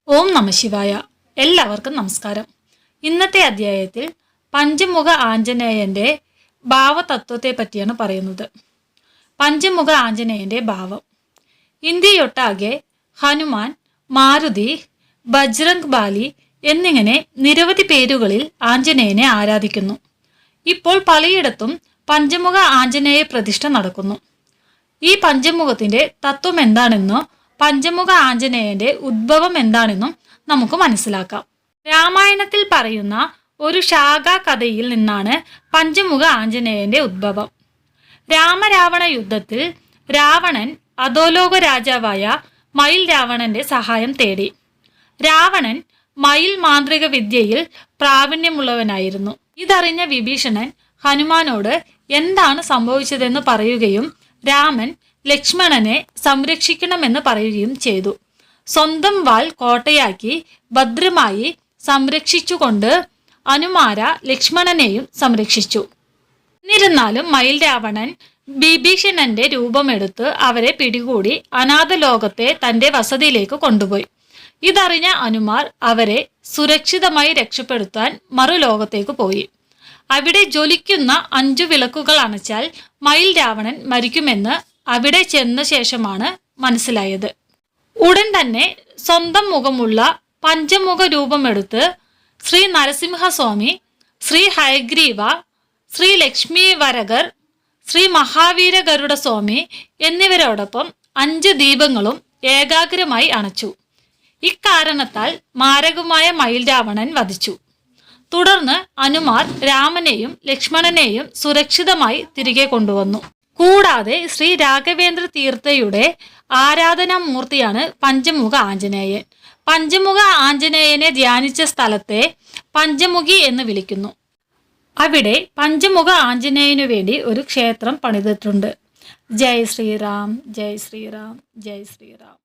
ഓം നമഃശിവായ. എല്ലാവർക്കും നമസ്കാരം. ഇന്നത്തെ അധ്യായത്തിൽ പഞ്ചമുഖ ആഞ്ജനേയന്റെ ഭാവതത്വത്തെ പറ്റിയാണ് പറയുന്നത്. പഞ്ചമുഖ ആഞ്ജനേയന്റെ ഭാവം. ഇന്ത്യയൊട്ടാകെ ഹനുമാൻ, മാരുതി, ബജ്രംഗ് ബാലി എന്നിങ്ങനെ നിരവധി പേരുകളിൽ ആഞ്ജനേയനെ ആരാധിക്കുന്നു. ഇപ്പോൾ പലയിടത്തും പഞ്ചമുഖ ആഞ്ജനേയ പ്രതിഷ്ഠ നടക്കുന്നു. ഈ പഞ്ചമുഖത്തിന്റെ തത്വം എന്താണെന്നോ പഞ്ചമുഖ ആഞ്ജനേയന്റെ ഉദ്ഭവം എന്താണെന്നും നമുക്ക് മനസ്സിലാക്കാം. രാമായണത്തിൽ പറയുന്ന ഒരു ശാഖാ കഥയിൽ നിന്നാണ് പഞ്ചമുഖ ആഞ്ജനേയന്റെ ഉദ്ഭവം. രാമരാവണ യുദ്ധത്തിൽ രാവണൻ അധോലോക രാജാവായ മയിൽ രാവണന്റെ സഹായം തേടി. രാവണൻ മയിൽ മാന്ത്രിക വിദ്യയിൽ പ്രാവീണ്യമുള്ളവനായിരുന്നു. ഇതറിഞ്ഞ വിഭീഷണൻ ഹനുമാനോട് എന്താണ് സംഭവിച്ചതെന്ന് പറയുകയും രാമൻ ലക്ഷ്മണനെ സംരക്ഷിക്കണമെന്ന് പറയുകയും ചെയ്തു. സ്വന്തം വാൾ കോട്ടയാക്കി ഭദ്രമായി സംരക്ഷിച്ചുകൊണ്ട് അനുമാര ലക്ഷ്മണനെയും സംരക്ഷിച്ചു. എന്നിരുന്നാലും മയിൽ രാവണൻ വിഭീഷണന്റെ രൂപമെടുത്ത് അവരെ പിടികൂടി അനാഥ ലോകത്തെ തന്റെ വസതിയിലേക്ക് കൊണ്ടുപോയി. ഇതറിഞ്ഞ അനുമാർ അവരെ സുരക്ഷിതമായി രക്ഷപ്പെടുത്താൻ മറുലോകത്തേക്ക് പോയി. അവിടെ ജ്വലിക്കുന്ന 5 വിളക്കുകൾ അണച്ചാൽ മയിൽ രാവണൻ മരിക്കുമെന്ന് അവിടെ ചെന്ന ശേഷമാണ് മനസ്സിലായത്. ഉടൻ തന്നെ സ്വന്തം മുഖമുള്ള പഞ്ചമുഖ രൂപമെടുത്ത് ശ്രീ നരസിംഹസ്വാമി, ശ്രീ ഹയഗ്രീവ, ശ്രീ ലക്ഷ്മി വരകർ, ശ്രീ മഹാവീര ഗരുഡ സ്വാമി എന്നിവരോടൊപ്പം 5 ദീപങ്ങളും ഏകാഗ്രമായി അണച്ചു. ഇക്കാരണത്താൽ മാരകമായ മയിൽ രാവണൻ വധിച്ചു. തുടർന്ന് അനുമാർ രാമനെയും ലക്ഷ്മണനെയും സുരക്ഷിതമായി തിരികെ കൊണ്ടുവന്നു. കൂടാതെ ശ്രീ രാഘവേന്ദ്ര തീർത്ഥയുടെ ആരാധനാമൂർത്തിയാണ് പഞ്ചമുഖ ആഞ്ജനേയൻ. പഞ്ചമുഖ ആഞ്ജനേയനെ ധ്യാനിച്ച സ്ഥലത്തെ പഞ്ചമുഖി എന്ന് വിളിക്കുന്നു. അവിടെ പഞ്ചമുഖ ആഞ്ജനേയനു വേണ്ടി ഒരു ക്ഷേത്രം പണിതിട്ടുണ്ട്. ജയ് ശ്രീറാം, ജയ് ശ്രീറാം, ജയ് ശ്രീറാം.